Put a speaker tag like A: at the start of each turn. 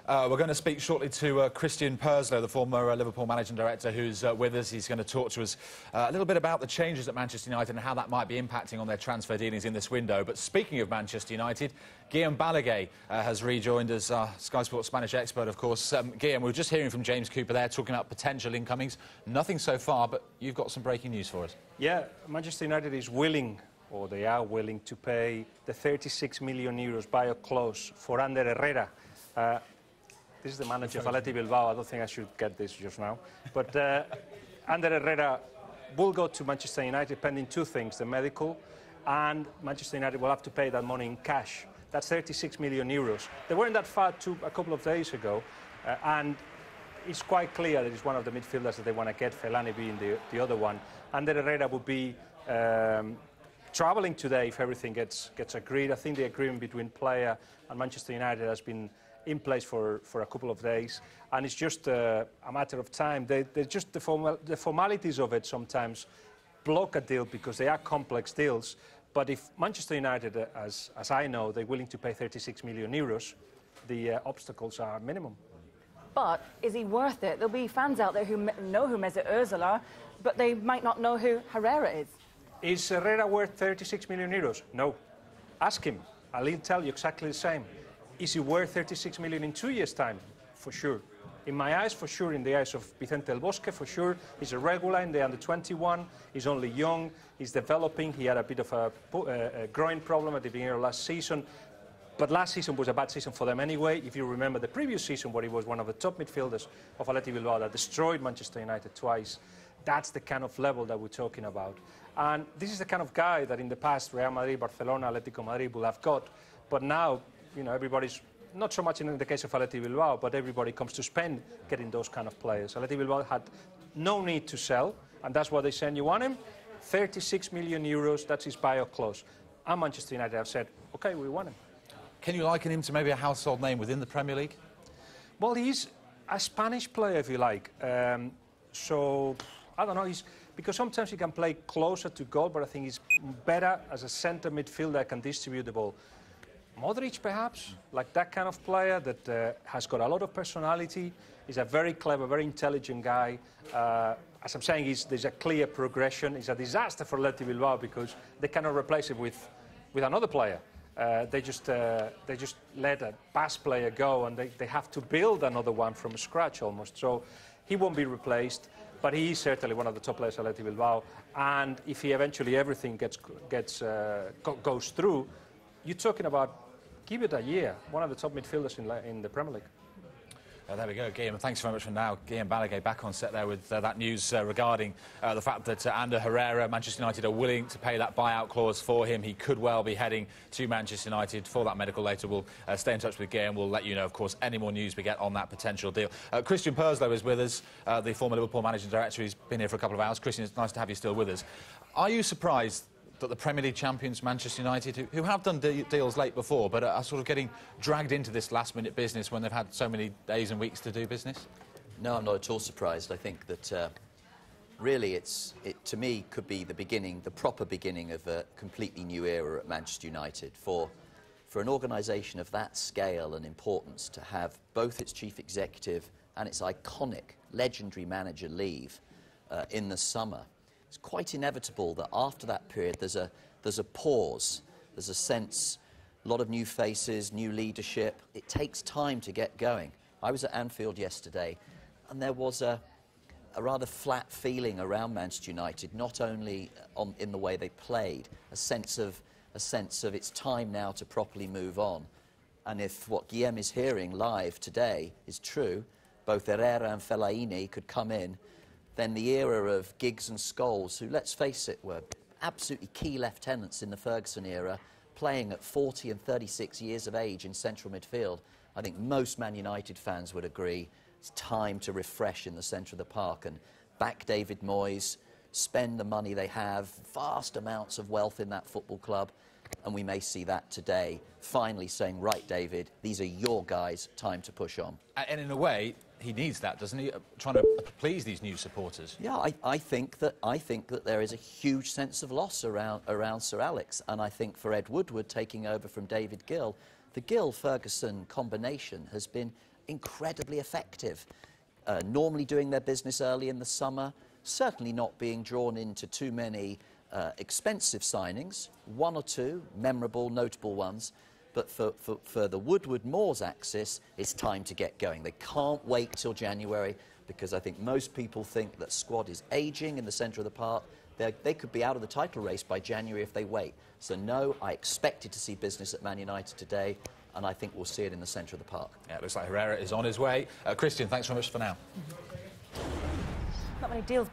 A: We're going to speak shortly to Christian Purslow, the former Liverpool managing director, who's with us. He's going to talk to us a little bit about the changes at Manchester United and how that might be impacting on their transfer dealings in this window. But speaking of Manchester United, Guillem Balaguer has rejoined as Sky Sports Spanish expert, of course. Guillem, we were just hearing from James Cooper there talking about potential incomings. Nothing so far, but you've got some breaking news for us.
B: Yeah, Manchester United is willing, or they are willing, to pay the 36 million euros buyout clause for Ander Herrera. This is the manager of Athletic Bilbao. I don't think I should get this just now. But Ander Herrera will go to Manchester United pending two things, the medical, and Manchester United will have to pay that money in cash. That's 36 million euros. They weren't that far a couple of days ago, and it's quite clear that it's one of the midfielders that they want to get, Fellaini being the other one. Ander Herrera will be travelling today if everything gets agreed. I think the agreement between player and Manchester United has been in place for a couple of days, and it's just a matter of time. The formalities of it sometimes block a deal because they are complex deals. But if Manchester United, as I know, they're willing to pay 36 million euros, the obstacles are minimum.
C: But is he worth it? There'll be fans out there who know who Mesut Ozil are, but they might not know who Herrera is.
B: Is Herrera worth 36 million euros? No. Ask him. I'll tell you exactly the same. Is he worth 36 million in 2 years' time? For sure. In my eyes, for sure. In the eyes of Vicente Del Bosque, for sure. He's a regular in the under-21. He's only young. He's developing. He had a bit of a growing problem at the beginning of last season. But last season was a bad season for them anyway. If you remember the previous season, where he was one of the top midfielders of Athletic Bilbao that destroyed Manchester United twice, that's the kind of level that we're talking about. And this is the kind of guy that in the past Real Madrid, Barcelona, Atletico Madrid will have got. But now, you know, everybody's, not so much in the case of Athletic Bilbao, but everybody comes to spend getting those kind of players. Athletic Bilbao had no need to sell, and that's what they said. You want him? 36 million euros, that's his buyout clause. And Manchester United have said, OK, we want him.
A: Can you liken him to maybe a household name within the Premier League?
B: Well, he's a Spanish player, if you like. So, I don't know, because sometimes he can play closer to goal, but I think he's better as a centre midfielder, can distribute the ball. Modric, perhaps, like that kind of player that has got a lot of personality. He's a very clever, very intelligent guy. As I'm saying, there's a clear progression. It's a disaster for Athletic Bilbao because they cannot replace it with another player. They just let a pass player go, and they have to build another one from scratch almost. So he won't be replaced, but he is certainly one of the top players at Athletic Bilbao. And if he eventually everything goes through, you're talking about, give it a year, one of the top midfielders in the Premier League.
A: There we go, Guillem. Thanks very much for now. Guillem Balaguer back on set there with that news regarding the fact that Ander Herrera, Manchester United are willing to pay that buyout clause for him. He could well be heading to Manchester United for that medical later. We'll stay in touch with Guillem. We'll let you know, of course, any more news we get on that potential deal. Christian Purslow is with us, the former Liverpool managing director. He's been here for a couple of hours. Christian, it's nice to have you still with us. Are you surprised that the Premier League champions, Manchester United, who have done deals late before, but are sort of getting dragged into this last-minute business when they've had so many days and weeks to do business?
D: No, I'm not at all surprised. I think that really it, to me, could be the beginning, the proper beginning of a completely new era at Manchester United. For an organisation of that scale and importance to have both its chief executive and its iconic, legendary manager leave in the summer, it's quite inevitable that after that period there's a pause, there's a sense, a lot of new faces, new leadership. It takes time to get going. I was at Anfield yesterday, and there was a rather flat feeling around Manchester United, not only in the way they played, a sense of it's time now to properly move on. And if what Guillem is hearing live today is true, both Herrera and Fellaini could come in, then the era of Giggs and Scholes, who, let's face it, were absolutely key lieutenants in the Ferguson era, playing at 40 and 36 years of age in central midfield, I think most Man United fans would agree it's time to refresh in the centre of the park and back David Moyes, spend the money they have, vast amounts of wealth in that football club, and we may see that today, finally saying, right, David, these are your guys, time to push on.
A: And in a way, he needs that, doesn't he? Trying to please these new supporters.
D: Yeah, I think that there is a huge sense of loss around Sir Alex, and I think for Ed Woodward taking over from David Gill, the Gill-Ferguson combination has been incredibly effective. Normally doing their business early in the summer, certainly not being drawn into too many expensive signings, one or two memorable, notable ones. But for the Woodward-Moores axis, it's time to get going. They can't wait till January, because I think most people think that squad is aging in the centre of the park. They could be out of the title race by January if they wait. So no, I expected to see business at Man United today, and I think we'll see it in the centre of the park.
A: Yeah, it looks like Herrera is on his way. Christian, thanks very much for now.
C: Not many deals.